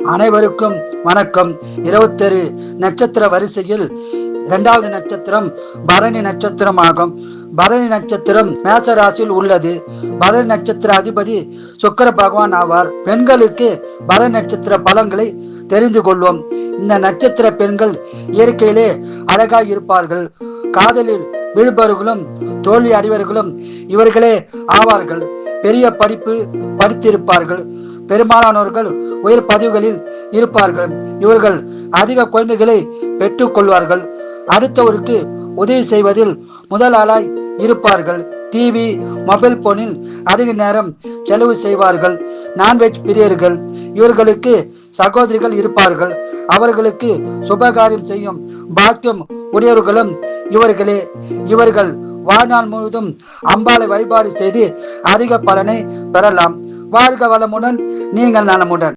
அனைவருக்கும் வணக்கம். 21 நட்சத்திர வரிசையில் இரண்டாவது நட்சத்திரம் பரணி நட்சத்திரம் ஆகும். பரணி நட்சத்திரம் மேச ராசியில் உள்ளது. பரணி நட்சத்திர அதிபதி சுக்கிர பகவான் ஆவார். பெண்களுக்கு பரணி நட்சத்திர பலன்களை தெரிந்து கொள்வோம். இந்த நட்சத்திர பெண்கள் இயற்கையிலே அழகாய் இருப்பார்கள். காதலில் விழுபவர்களும் தோல்வி அடைவர்களும் இவர்களே ஆவார்கள். பெரிய படிப்பு படித்திருப்பார்கள். பெரும்பாலானவர்கள் உயர் பதவிகளில் இருப்பார்கள். இவர்கள் அதிக குழந்தைகளை பெற்றுக் கொள்வார்கள். அடுத்தவருக்கு உதவி செய்வதில் முதல் ஆளாய் இருப்பார்கள். டிவி மொபைல் போனில் அதிக நேரம் செலவு செய்வார்கள். நான்வெஜ் பிரியர்கள். இவர்களுக்கு சகோதரிகள் இருப்பார்கள். அவர்களுக்கு சுபகாரியம் செய்யும் பாக்கியம் உடையவர்களும் இவர்களே. இவர்கள் வாழ்நாள் முழுவதும் அம்பாளை வழிபாடு செய்து அதிக பலனை பெறலாம். வாழ்க வளமுடன், நீங்கள் நலமுடன்.